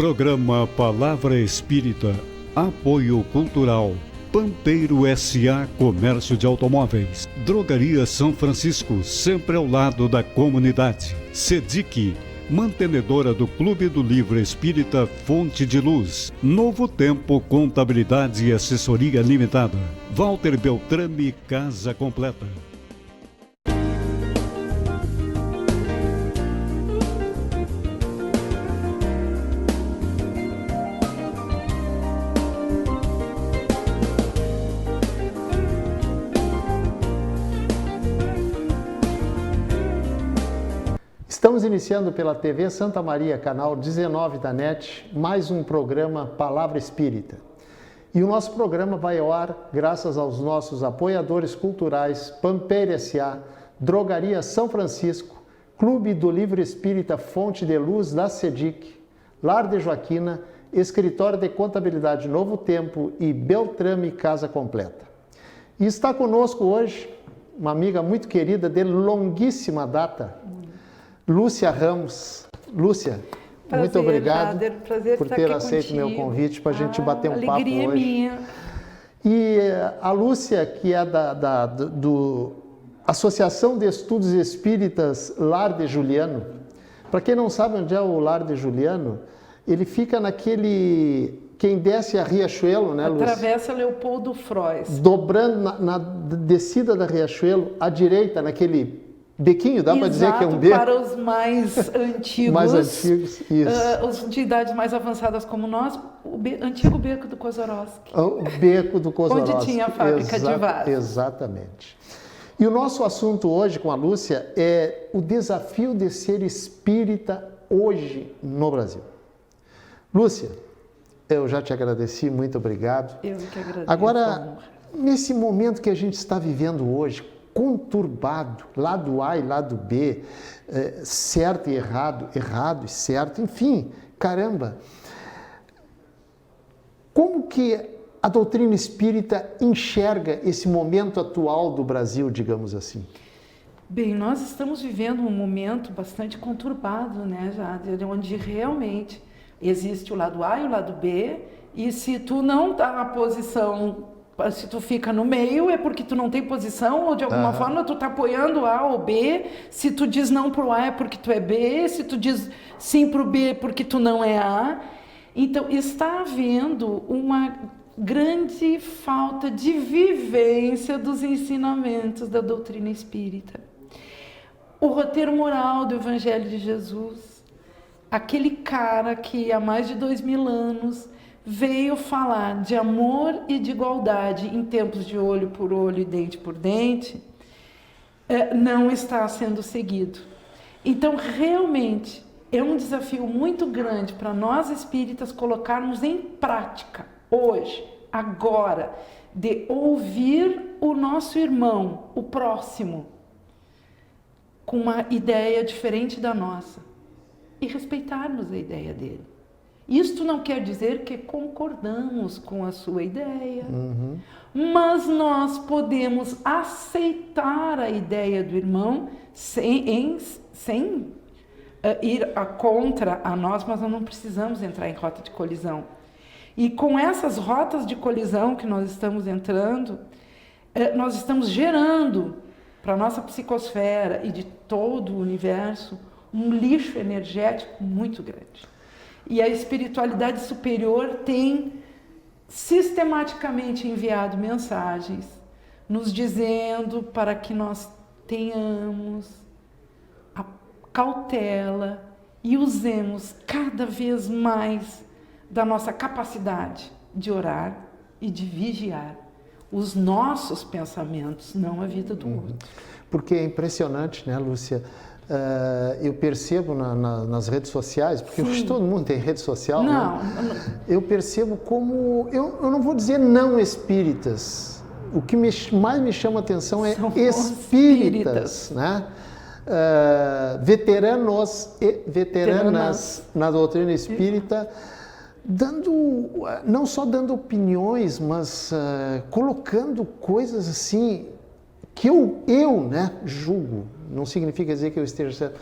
Programa Palavra Espírita, apoio cultural, Pampeiro S.A. Comércio de Automóveis, Drogaria São Francisco, sempre ao lado da comunidade, Sedic, mantenedora do Clube do Livro Espírita Fonte de Luz, Novo Tempo Contabilidade e Assessoria Limitada, Walter Beltrame Casa Completa. Estamos iniciando pela TV Santa Maria, canal 19 da NET, mais um programa Palavra Espírita. E o nosso programa vai ao ar graças aos nossos apoiadores culturais Pampeiro S.A., Drogaria São Francisco, Clube do Livro Espírita Fonte de Luz da Sedic, Lar de Joaquina, Escritório de Contabilidade Novo Tempo e Beltrame Casa Completa. E está conosco hoje uma amiga muito querida de longuíssima data, Lúcia Ramos. Lúcia, muito obrigado por ter aceito meu convite para a gente bater um papo hoje. Alegria minha. E a Lúcia, que é do Associação de Estudos Espíritas Lar de Juliano. Para quem não sabe onde é o Lar de Juliano, ele fica naquele... Quem desce a Riachuelo, né, Lúcia? Atravessa Leopoldo Frois. Dobrando na descida da Riachuelo, à direita, naquele... bequinho, dá para dizer que é um beco? Para os mais antigos, mais antigos, isso. Os de idades mais avançadas como nós, antigo beco do Kozorowski. O beco do Kozorowski. Onde tinha a fábrica de vasos. Exatamente. E o nosso assunto hoje com a Lúcia é o desafio de ser espírita hoje no Brasil. Lúcia, eu já te agradeci, muito obrigado. Eu que agradeço. Agora, nesse momento que a gente está vivendo hoje, conturbado, lado A e lado B, certo e errado, errado e certo, enfim, caramba. Como que a doutrina espírita enxerga esse momento atual do Brasil, digamos assim? Bem, nós estamos vivendo um momento bastante conturbado, né, Jader, onde realmente existe o lado A e o lado B, e se tu não está na posição... Se tu fica no meio é porque tu não tem posição ou de alguma forma tu tá apoiando A ou B. Se tu diz não pro A é porque tu é B. Se tu diz sim pro B é porque tu não é A. Então está havendo uma grande falta de vivência dos ensinamentos da doutrina espírita. O roteiro moral do Evangelho de Jesus, aquele cara que há mais de 2000 anos veio falar de amor e de igualdade em tempos de olho por olho e dente por dente, não está sendo seguido. Então, realmente, é um desafio muito grande para nós espíritas colocarmos em prática, hoje, agora, de ouvir o nosso irmão, o próximo, com uma ideia diferente da nossa e respeitarmos a ideia dele. Isto não quer dizer que concordamos com a sua ideia, mas nós podemos aceitar a ideia do irmão sem ir contra a nós, mas nós não precisamos entrar em rota de colisão. E com essas rotas de colisão que nós estamos entrando, nós estamos gerando para a nossa psicosfera e de todo o universo um lixo energético muito grande. E a espiritualidade superior tem sistematicamente enviado mensagens nos dizendo para que nós tenhamos a cautela e usemos cada vez mais da nossa capacidade de orar e de vigiar os nossos pensamentos, não a vida do outro. Porque é impressionante, né, Lúcia? Eu percebo nas redes sociais, porque hoje todo mundo tem rede social, não. Eu percebo como, eu não vou dizer não espíritas, o que mais me chama a atenção é espíritas, né? Veteranos e veteranas na doutrina espírita, não só dando opiniões, mas colocando coisas assim que eu julgo, não significa dizer que eu esteja certo,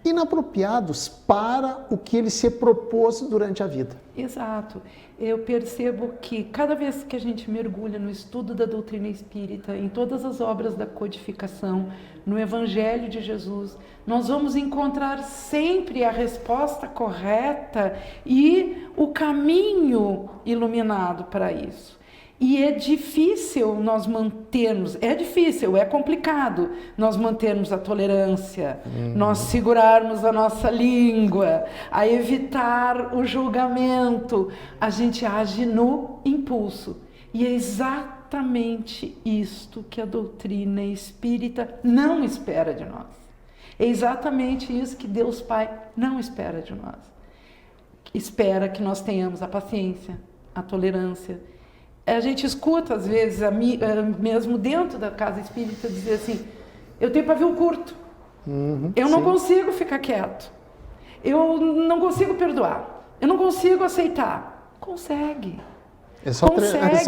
inapropriados para o que ele se propôs durante a vida. Exato. Eu percebo que cada vez que a gente mergulha no estudo da doutrina espírita, em todas as obras da codificação, no Evangelho de Jesus, nós vamos encontrar sempre a resposta correta e o caminho iluminado para isso. E é difícil nós mantermos, é complicado nós mantermos a tolerância, nós segurarmos a nossa língua, a evitar o julgamento. A gente age no impulso. E é exatamente isto que a doutrina espírita não espera de nós. É exatamente isso que Deus Pai não espera de nós. Espera que nós tenhamos a paciência, a tolerância. A gente escuta, às vezes, mesmo dentro da casa espírita, dizer assim, eu tenho pavio curto, eu não consigo ficar quieto, eu não consigo perdoar, eu não consigo aceitar. Consegue. É só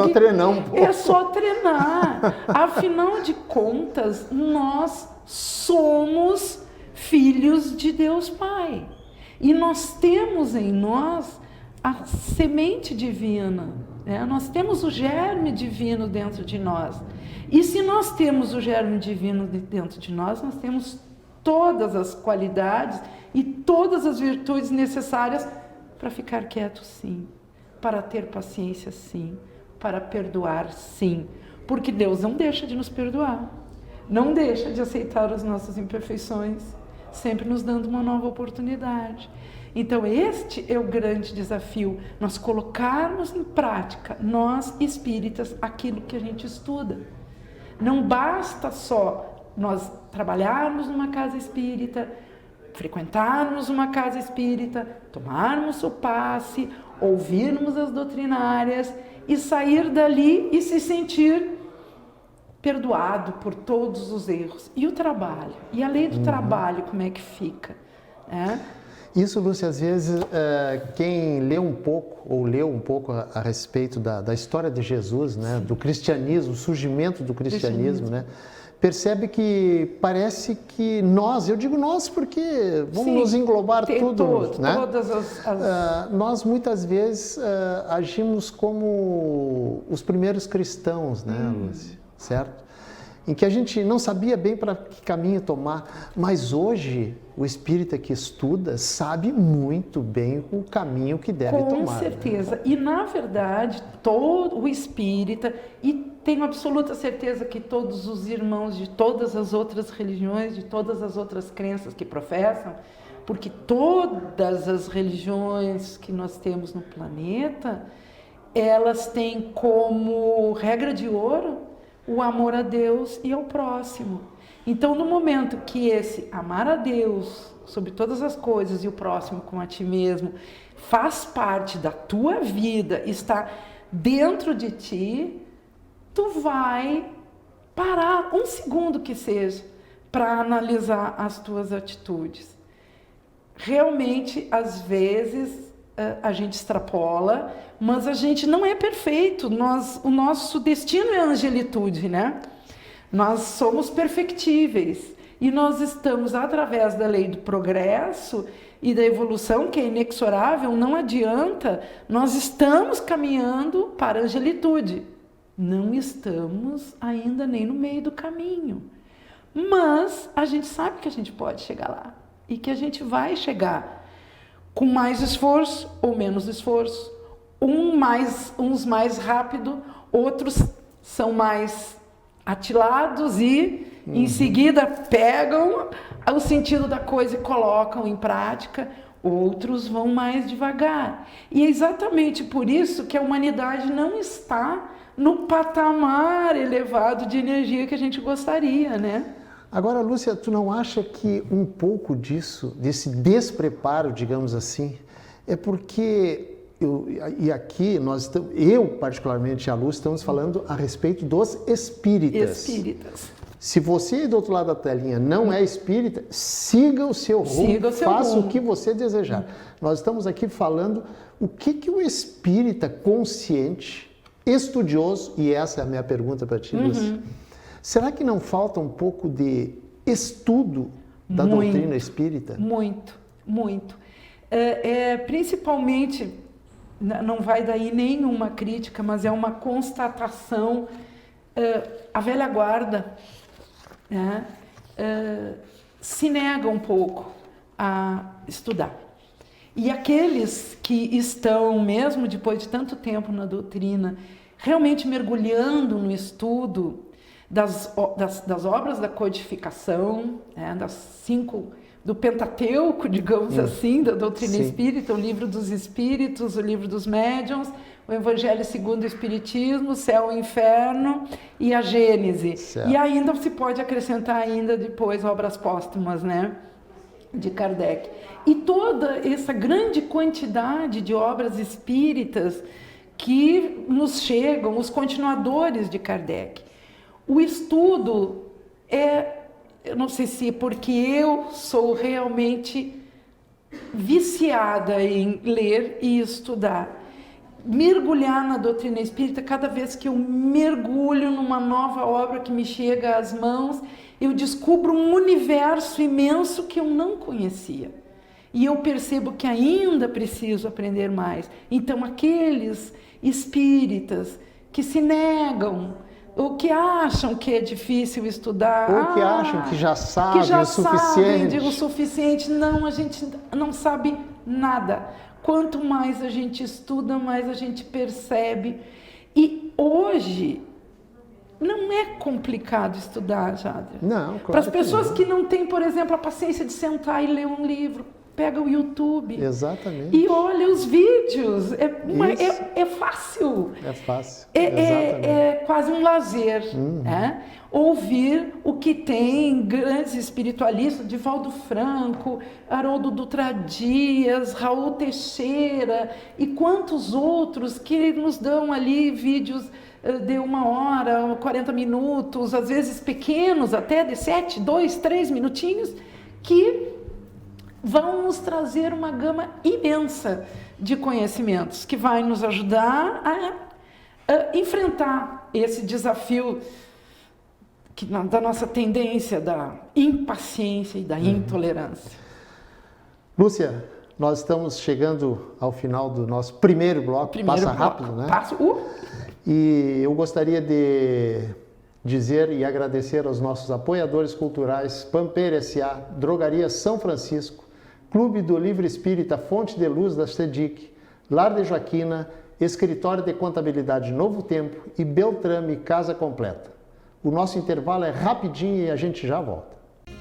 treinar um pouco. É só treinar. Afinal de contas, nós somos filhos de Deus Pai. E nós temos em nós a semente divina. Nós temos o germe divino dentro de nós. E se nós temos o germe divino dentro de nós, nós temos todas as qualidades e todas as virtudes necessárias para ficar quieto, sim. Para ter paciência, sim. Para perdoar, sim. Porque Deus não deixa de nos perdoar. Não deixa de aceitar as nossas imperfeições. Sempre nos dando uma nova oportunidade. Então, este é o grande desafio, nós colocarmos em prática, nós espíritas, aquilo que a gente estuda. Não basta só nós trabalharmos numa casa espírita, frequentarmos uma casa espírita, tomarmos o passe, ouvirmos as doutrinárias e sair dali e se sentir perdoado por todos os erros. E o trabalho? E a lei do trabalho, como é que fica? Isso, Lúcia, às vezes, quem lê um pouco, ou leu um pouco a respeito da história de Jesus, né, do cristianismo, o surgimento do cristianismo, né, percebe que parece que nós, eu digo nós porque vamos nos englobar tudo, né? Todas nós muitas vezes agimos como os primeiros cristãos, né, Lúcia, certo? Em que a gente não sabia bem para que caminho tomar, mas hoje o espírita que estuda sabe muito bem o caminho que deve tomar. Com certeza. Né? E, na verdade, todo o espírita, e tenho absoluta certeza que todos os irmãos de todas as outras religiões, de todas as outras crenças que professam, porque todas as religiões que nós temos no planeta, elas têm como regra de ouro o amor a Deus e ao próximo. Então, no momento que esse amar a Deus sobre todas as coisas e o próximo como a ti mesmo faz parte da tua vida, está dentro de ti, tu vai parar um segundo que seja para analisar as tuas atitudes. Realmente, às vezes, a gente extrapola, mas a gente não é perfeito. O nosso destino é a angelitude, né? Nós somos perfectíveis e nós estamos, através da lei do progresso e da evolução, que é inexorável, não adianta, nós estamos caminhando para a angelitude. Não estamos ainda nem no meio do caminho, mas a gente sabe que a gente pode chegar lá e que a gente vai chegar com mais esforço ou menos esforço. Uns mais rápido, outros são mais atilados e em seguida pegam o sentido da coisa e colocam em prática. Outros vão mais devagar. E é exatamente por isso que a humanidade não está no patamar elevado de energia que a gente gostaria, né? Agora, Lúcia, tu não acha que um pouco disso, desse despreparo, digamos assim, é porque eu particularmente, a Lúcia, estamos falando a respeito dos espíritas. Se você aí do outro lado da telinha não é espírita, siga o seu rumo, faça o que você desejar. Nós estamos aqui falando o que o espírita consciente, estudioso, e essa é a minha pergunta para ti, Lúcia, será que não falta um pouco de estudo da doutrina espírita? Muito, muito. Principalmente, não vai daí nenhuma crítica, mas é uma constatação, a velha guarda, né, se nega um pouco a estudar. E aqueles que estão, mesmo depois de tanto tempo na doutrina, realmente mergulhando no estudo das obras da codificação, né, das 5, do Pentateuco, digamos assim, da doutrina espírita, o Livro dos Espíritos, o Livro dos Médiuns, o Evangelho segundo o Espiritismo, o Céu e o Inferno e a Gênese. Certo. E ainda se pode acrescentar ainda depois obras póstumas, né, de Kardec. E toda essa grande quantidade de obras espíritas que nos chegam, os continuadores de Kardec. O estudo eu não sei se é porque eu sou realmente viciada em ler e estudar. Mergulhar na doutrina espírita, cada vez que eu mergulho numa nova obra que me chega às mãos, eu descubro um universo imenso que eu não conhecia. E eu percebo que ainda preciso aprender mais. Então, aqueles espíritas que se negam, ou que acham que é difícil estudar, ou que acham que já sabem o suficiente. O suficiente. Não, a gente não sabe nada. Quanto mais a gente estuda, mais a gente percebe. E hoje não é complicado estudar, Jádria. Não, claro. Para as pessoas que não têm, por exemplo, a paciência de sentar e ler um livro, pega o YouTube. Exatamente. E olha os vídeos. É fácil. É fácil. É quase um lazer. Né? Ouvir o que tem grandes espiritualistas, Divaldo Franco, Haroldo Dutra Dias, Raul Teixeira e quantos outros que nos dão ali vídeos de 1 hora, 40 minutos, às vezes pequenos, até de 7, 2, 3 minutinhos, que vão nos trazer uma gama imensa de conhecimentos que vai nos ajudar a enfrentar esse desafio da nossa tendência da impaciência e da intolerância. Lúcia, nós estamos chegando ao final do nosso primeiro bloco. Passa rápido, né? E eu gostaria de dizer e agradecer aos nossos apoiadores culturais, Pampeiro S.A., Drogaria São Francisco, Clube do Livro Espírita Fonte de Luz da CEDIC, Lar de Joaquina, Escritório de Contabilidade Novo Tempo e Beltrame Casa Completa. O nosso intervalo é rapidinho e a gente já volta.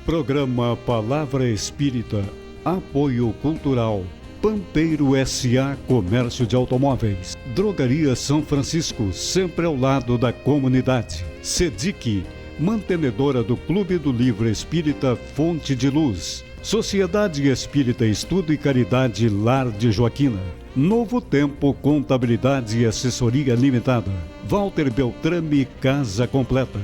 Programa Palavra Espírita, Apoio Cultural, Pampeiro S.A. Comércio de Automóveis, Drogaria São Francisco, sempre ao lado da comunidade, CEDIC, mantenedora do Clube do Livro Espírita Fonte de Luz, Sociedade Espírita Estudo e Caridade Lar de Joaquina, Novo Tempo Contabilidade e Assessoria Limitada, Walter Beltrame Casa Completa.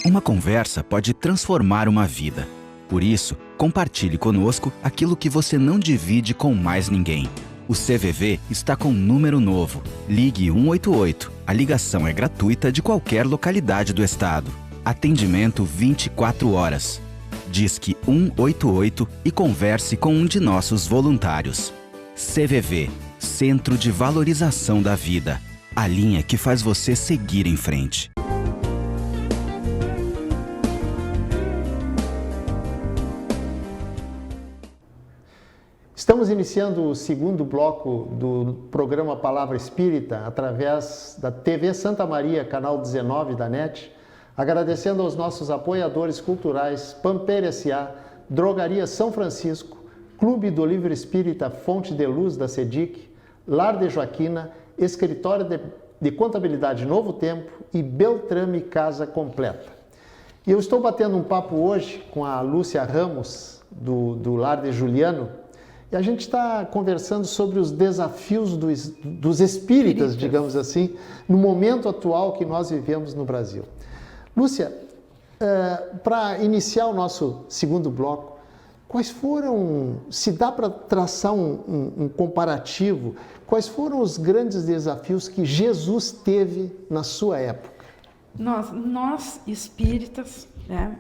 Uma conversa pode transformar uma vida. Por isso, compartilhe conosco aquilo que você não divide com mais ninguém. O CVV está com um número novo. Ligue 188. A ligação é gratuita de qualquer localidade do estado. Atendimento 24 horas. Disque 188 e converse com um de nossos voluntários. CVV, Centro de Valorização da Vida. A linha que faz você seguir em frente. Estamos iniciando o segundo bloco do programa Palavra Espírita através da TV Santa Maria, canal 19 da NET, agradecendo aos nossos apoiadores culturais Pampeiro S.A., Drogaria São Francisco, Clube do Livro Espírita Fonte de Luz da CEDIC, Lar de Joaquina, Escritório de Contabilidade Novo Tempo e Beltrame Casa Completa. E eu estou batendo um papo hoje com a Lúcia Ramos, do Lar de Juliano, e a gente está conversando sobre os desafios dos espíritas, digamos assim, no momento atual que nós vivemos no Brasil. Lúcia, para iniciar o nosso segundo bloco, quais foram, se dá para traçar um comparativo, quais foram os grandes desafios que Jesus teve na sua época? Nós espíritas, né,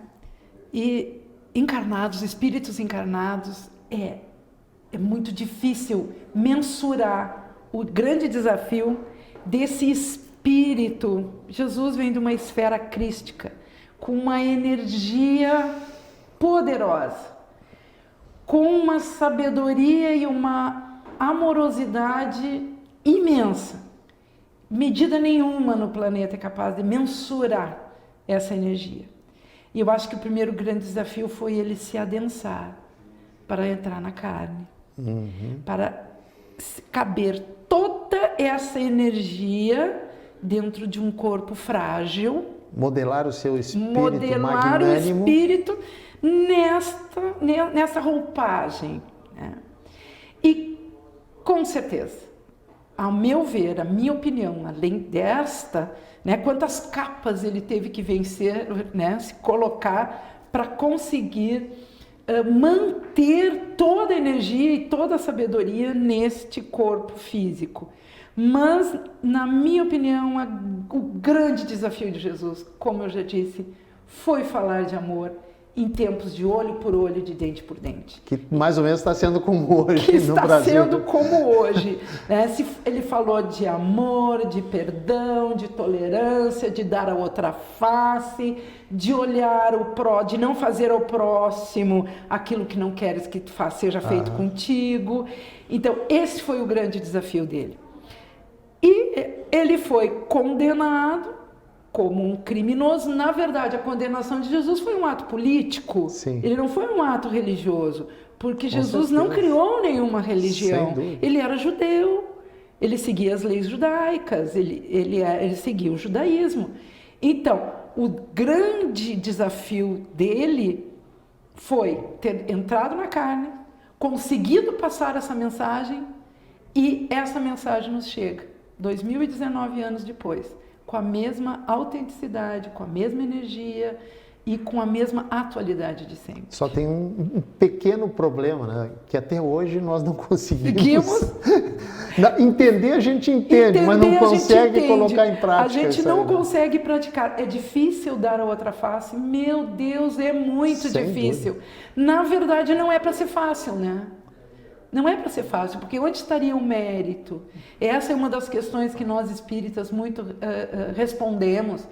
E encarnados, espíritos encarnados, é muito difícil mensurar o grande desafio desse espírito. Jesus vem de uma esfera crística, com uma energia poderosa, com uma sabedoria e uma amorosidade imensa. Medida nenhuma no planeta é capaz de mensurar essa energia. E eu acho que o primeiro grande desafio foi ele se adensar para entrar na carne, para caber toda essa energia dentro de um corpo frágil. Modelar o seu espírito modelar magnânimo. O espírito nessa roupagem, né? E com certeza, ao meu ver, a minha opinião, além desta, né, quantas capas ele teve que vencer, né, se colocar para conseguir manter toda a energia e toda a sabedoria neste corpo físico. Mas, na minha opinião, o grande desafio de Jesus, como eu já disse, foi falar de amor em tempos de olho por olho, de dente por dente. Que mais ou menos está sendo como hoje no está Brasil. Sendo como hoje. Né? Ele falou de amor, de perdão, de tolerância, de dar a outra face, de olhar de não fazer ao próximo aquilo que não queres que seja feito contigo. Então, esse foi o grande desafio dele. E ele foi condenado como um criminoso. Na verdade, a condenação de Jesus foi um ato político. Sim. Ele não foi um ato religioso, porque Jesus certeza. não criou nenhuma religião. Sem dúvida. Ele era judeu, ele seguia as leis judaicas, ele seguia o judaísmo. Então, o grande desafio dele foi ter entrado na carne, conseguido passar essa mensagem, e essa mensagem nos chega 2019 anos depois, com a mesma autenticidade, com a mesma energia e com a mesma atualidade de sempre. Só tem um pequeno problema, né? Que até hoje nós não conseguimos entender, a gente entende, mas não consegue colocar em prática. A gente não consegue praticar. É difícil dar a outra face? Meu Deus, é muito difícil. Dúvida. Na verdade, não é para ser fácil, né? Não é para ser fácil, porque onde estaria o mérito? Essa é uma das questões que nós espíritas muito respondemos.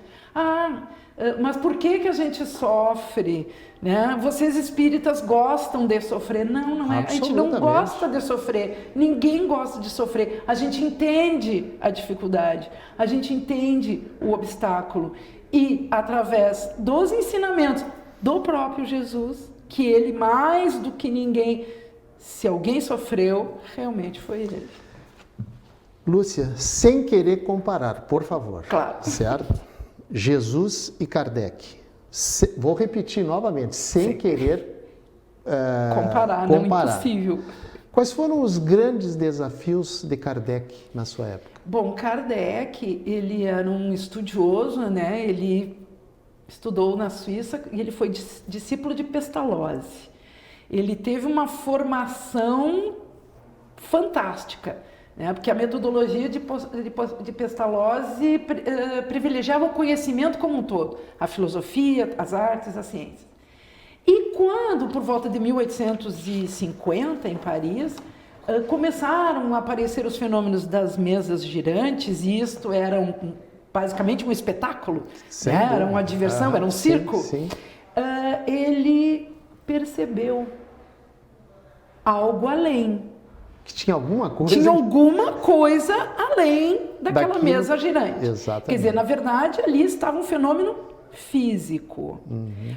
Mas por que a gente sofre? Né? Vocês espíritas gostam de sofrer? Não é. A gente não gosta de sofrer. Ninguém gosta de sofrer. A gente entende a dificuldade, a gente entende o obstáculo. E através dos ensinamentos do próprio Jesus, que ele mais do que ninguém... Se alguém sofreu, realmente foi ele. Lúcia, sem querer comparar, por favor. Claro. Certo? Jesus e Kardec. Vou repetir novamente, sem querer comparar, não é impossível. Quais foram os grandes desafios de Kardec na sua época? Bom, Kardec, ele era um estudioso, né? Ele estudou na Suíça e ele foi discípulo de Pestalozzi. Ele teve uma formação fantástica, né? Porque a metodologia de Pestalozzi privilegiava o conhecimento como um todo, a filosofia, as artes, a ciência. E quando, por volta de 1850, em Paris, começaram a aparecer os fenômenos das mesas girantes, e isto era basicamente um espetáculo, né? Era uma diversão, era um circo, sim. Ele percebeu algo além. Que tinha alguma coisa? Tinha alguma coisa além daquela mesa girante. Exatamente. Quer dizer, na verdade, ali estava um fenômeno físico.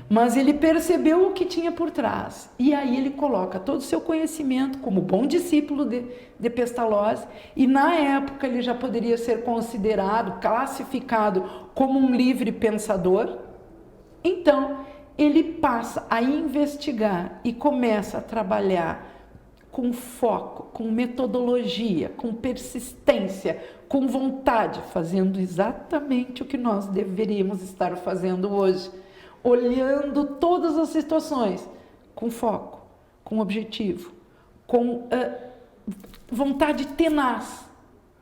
Mas ele percebeu o que tinha por trás. E aí ele coloca todo o seu conhecimento como bom discípulo de Pestalozzi. E na época ele já poderia ser considerado, classificado como um livre pensador. Então, ele passa a investigar e começa a trabalhar com foco, com metodologia, com persistência, com vontade, fazendo exatamente o que nós deveríamos estar fazendo hoje, olhando todas as situações com foco, com objetivo, com vontade tenaz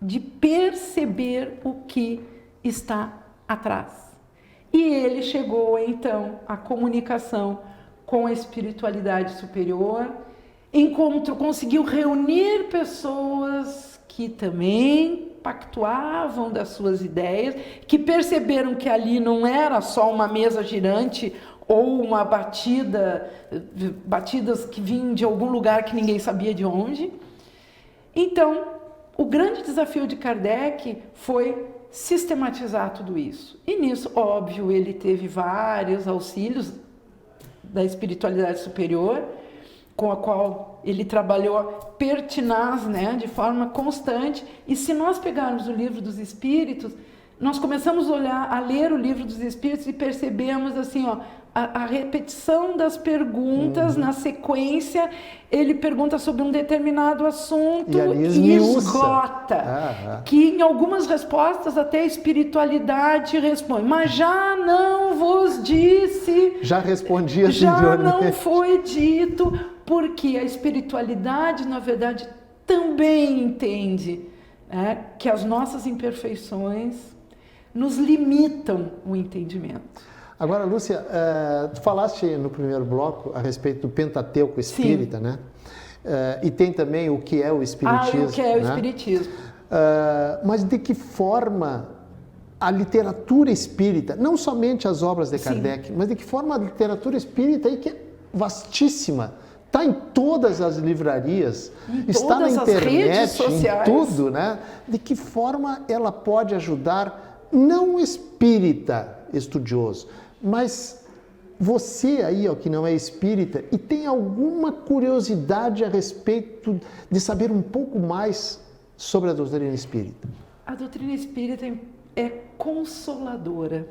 de perceber o que está atrás. E ele chegou, então, à comunicação com a espiritualidade superior, conseguiu reunir pessoas que também pactuavam das suas ideias, que perceberam que ali não era só uma mesa girante ou uma batidas que vinham de algum lugar que ninguém sabia de onde. Então, o grande desafio de Kardec foi sistematizar tudo isso. E nisso, óbvio, ele teve vários auxílios da espiritualidade superior, com a qual ele trabalhou pertinaz, né, de forma constante. E se nós pegarmos o Livro dos Espíritos, nós começamos a ler o Livro dos Espíritos e percebemos assim, ó, a repetição das perguntas na sequência. Ele pergunta sobre um determinado assunto e esgota. Que em algumas respostas até a espiritualidade responde, mas já não vos disse. Já respondi assim, já não foi dito, porque a espiritualidade, na verdade, também entende, né, que as nossas imperfeições nos limitam o entendimento. Agora, Lúcia, tu falaste no primeiro bloco a respeito do Pentateuco espírita, né? E tem também o que é o espiritismo. O que é o espiritismo. Mas de que forma a literatura espírita, não somente as obras de Kardec, mas de que forma a literatura espírita, aí, que é vastíssima, está em todas as livrarias, está na internet, em tudo, né? De que forma ela pode ajudar, não o espírita estudioso, mas você aí, ó, que não é espírita e tem alguma curiosidade a respeito de saber um pouco mais sobre a doutrina espírita. A doutrina espírita é consoladora.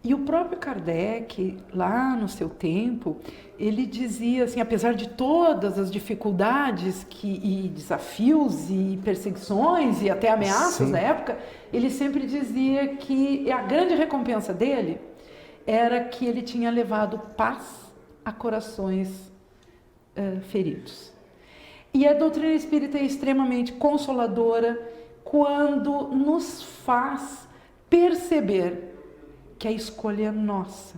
E o próprio Kardec, lá no seu tempo, ele dizia assim, apesar de todas as dificuldades e desafios e perseguições e até ameaças da época, ele sempre dizia que a grande recompensa dele era que ele tinha levado paz a corações feridos. E a doutrina espírita é extremamente consoladora quando nos faz perceber que a escolha é nossa,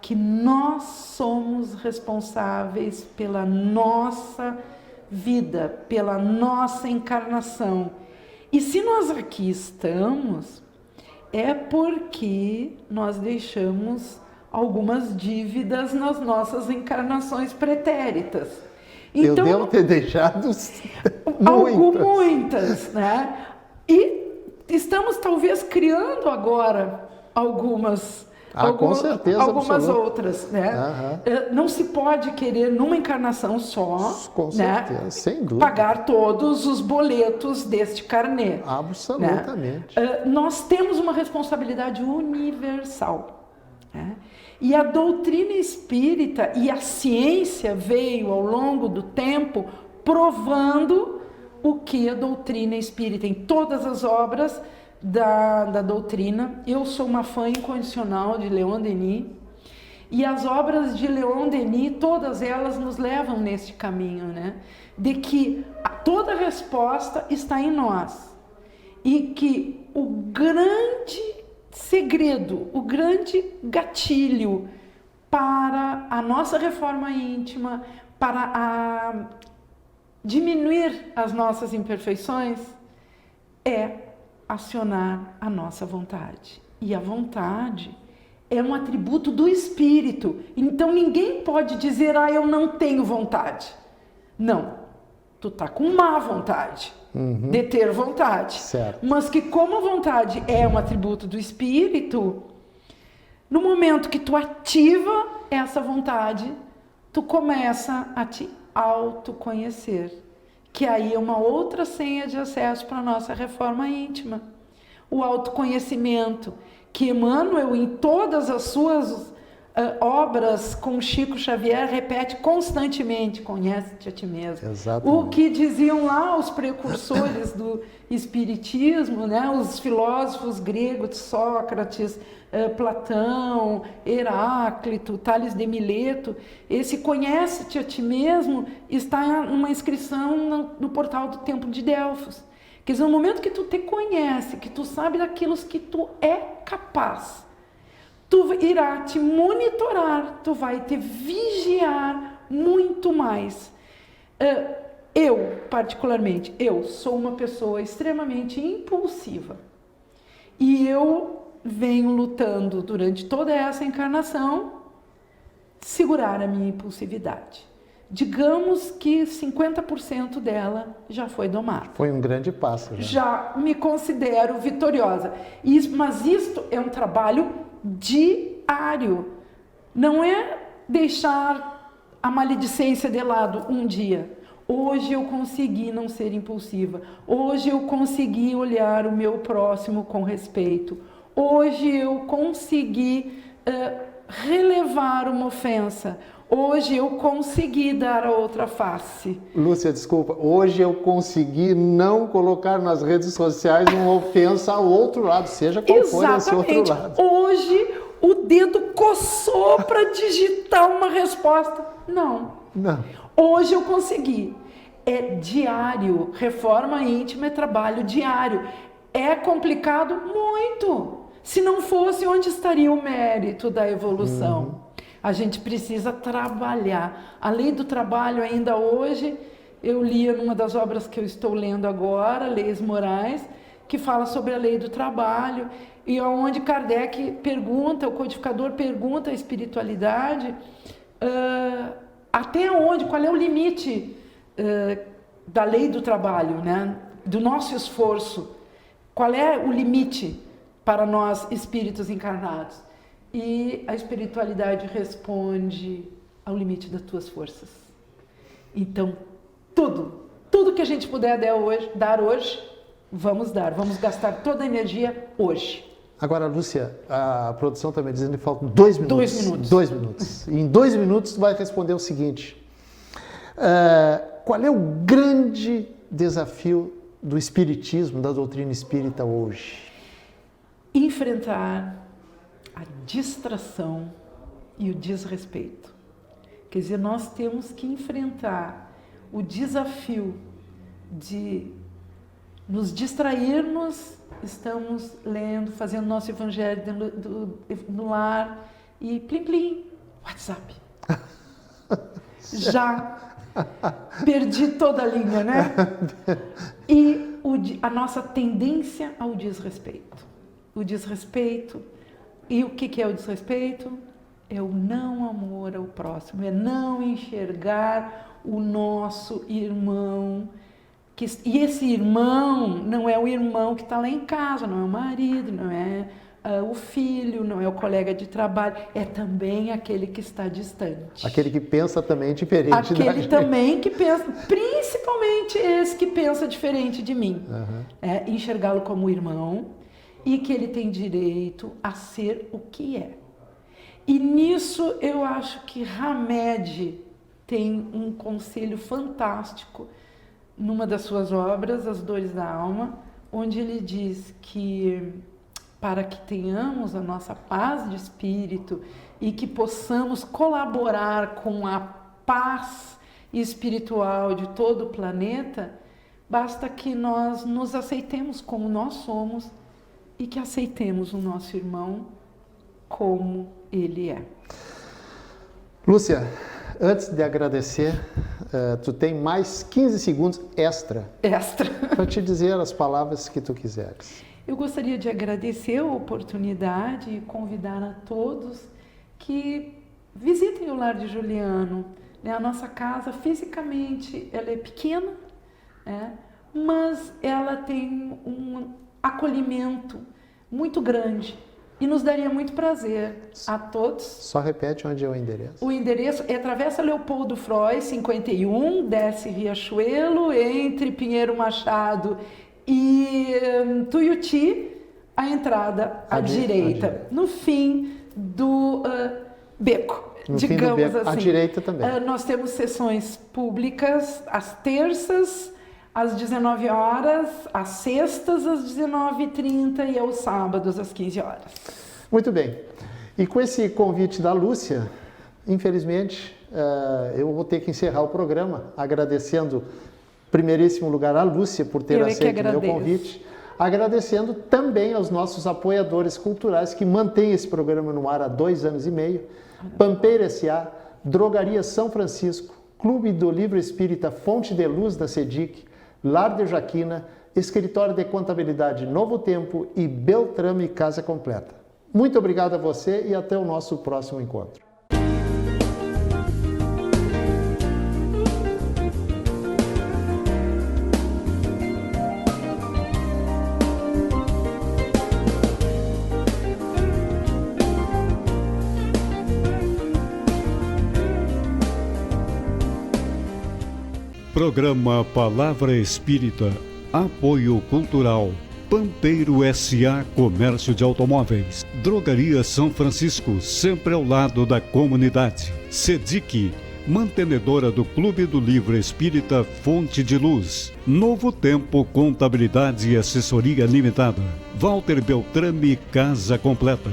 que nós somos responsáveis pela nossa vida, pela nossa encarnação. E se nós aqui estamos, é porque nós deixamos algumas dívidas nas nossas encarnações pretéritas. Então, eu devo ter deixado muitas, né? E estamos talvez criando agora algumas outras, né? Não se pode querer numa encarnação só, com certeza, né? sem dúvida, pagar todos os boletos deste carnê. Absolutamente. Né? Nós temos uma responsabilidade universal, né? E a doutrina espírita e a ciência veio ao longo do tempo provando o que a doutrina espírita, em todas as obras da doutrina. Eu sou uma fã incondicional de Leon Denis, e as obras de Leon Denis, todas elas nos levam neste caminho, né? De que toda a resposta está em nós, e que o grande segredo, o grande gatilho para a nossa reforma íntima, para diminuir as nossas imperfeições, é acionar a nossa vontade. E a vontade é um atributo do espírito. Então ninguém pode dizer, eu não tenho vontade. Não, tu tá com má vontade de ter vontade. Certo. Mas que como a vontade é um atributo do espírito, no momento que tu ativa essa vontade, tu começa a te autoconhecer, que aí é uma outra senha de acesso para a nossa reforma íntima. O autoconhecimento, que Emmanuel, em todas as suas obras com Chico Xavier, repete constantemente: conhece-te a ti mesmo. Exatamente. O que diziam lá os precursores do espiritismo, né? Os filósofos gregos, Sócrates, Platão, Heráclito, Tales de Mileto. Esse conhece-te a ti mesmo está numa inscrição no portal do Templo de Delfos. Quer dizer, no momento que tu te conhece, que tu sabe daquilo que tu é capaz, tu irá te monitorar, tu vai te vigiar muito mais. Eu, particularmente, eu sou uma pessoa extremamente impulsiva. E eu venho lutando durante toda essa encarnação segurar a minha impulsividade. Digamos que 50% dela já foi domada. Foi um grande passo. Já me considero vitoriosa. Mas isto é um trabalho diário. Não é deixar a maledicência de lado um dia. Hoje eu consegui não ser impulsiva. Hoje eu consegui olhar o meu próximo com respeito. Hoje eu consegui relevar uma ofensa. Hoje eu consegui dar a outra face. Lúcia, desculpa. Hoje eu consegui não colocar nas redes sociais uma ofensa ao outro lado, seja qual for esse outro lado. Hoje o dedo coçou para digitar uma resposta. Não. Hoje eu consegui. É diário. Reforma íntima é trabalho diário. É complicado? Muito. Se não fosse, onde estaria o mérito da evolução? A gente precisa trabalhar. A lei do trabalho, ainda hoje, eu lia numa das obras que eu estou lendo agora, Leis Morais, que fala sobre a lei do trabalho, e onde Kardec pergunta, o codificador pergunta à espiritualidade, até onde, qual é o limite da lei do trabalho, né? Do nosso esforço? Qual é o limite para nós espíritos encarnados? E a espiritualidade responde ao limite das tuas forças. Então, tudo que a gente puder dar hoje, vamos dar. Vamos gastar toda a energia hoje. Agora, Lúcia, a produção está me dizendo que faltam 2 minutos. 2 minutos. 2 minutos. E em 2 minutos tu vai responder o seguinte. Qual é o grande desafio do espiritismo, da doutrina espírita hoje? Enfrentar a distração e o desrespeito. Quer dizer, nós temos que enfrentar o desafio de nos distrairmos, estamos lendo, fazendo nosso evangelho no lar e plim, WhatsApp. Já perdi toda a linha, né? E a nossa tendência ao desrespeito. O desrespeito. E o que é o desrespeito? É o não amor ao próximo, é não enxergar o nosso irmão. E esse irmão não é o irmão que está lá em casa, não é o marido, não é o filho, não é o colega de trabalho, é também aquele que está distante. Aquele que pensa também diferente da gente. Aquele também que pensa, principalmente esse que pensa diferente de mim. É enxergá-lo como irmão e que ele tem direito a ser o que é. E nisso eu acho que Hamed tem um conselho fantástico numa das suas obras, As Dores da Alma, onde ele diz que para que tenhamos a nossa paz de espírito e que possamos colaborar com a paz espiritual de todo o planeta, basta que nós nos aceitemos como nós somos e que aceitemos o nosso irmão como ele é. Lúcia, antes de agradecer, tu tem mais 15 segundos extra para te dizer as palavras que tu quiseres. Eu gostaria de agradecer a oportunidade e convidar a todos que visitem o Lar de Juliano. A nossa casa, fisicamente, ela é pequena, mas ela tem um acolhimento muito grande e nos daria muito prazer a todos. Só repete onde é o endereço. O endereço é Travessa Leopoldo Frois, 51, desce Riachuelo, entre Pinheiro Machado e Tuiuti, a entrada à direita, no fim do beco, digamos assim. À direita também. Nós temos sessões públicas às terças, às 19 horas, às sextas, às 19h30 e aos sábados, às 15 horas. Muito bem. E com esse convite da Lúcia, infelizmente, eu vou ter que encerrar o programa, agradecendo, em primeiríssimo lugar, a Lúcia por ter aceito o meu convite, Agradecendo também aos nossos apoiadores culturais que mantêm esse programa no ar há 2 anos e meio. Pampeiro S.A., Drogaria São Francisco, Clube do Livro Espírita Fonte de Luz da SEDIC, Lar de Jaquina, Escritório de Contabilidade Novo Tempo e Beltrame Casa Completa. Muito obrigado a você e até o nosso próximo encontro. Programa Palavra Espírita, Apoio Cultural, Pampeiro S.A. Comércio de Automóveis, Drogaria São Francisco, sempre ao lado da comunidade, SEDIC, mantenedora do Clube do Livro Espírita Fonte de Luz, Novo Tempo Contabilidade e Assessoria Limitada, Walter Beltrame Casa Completa.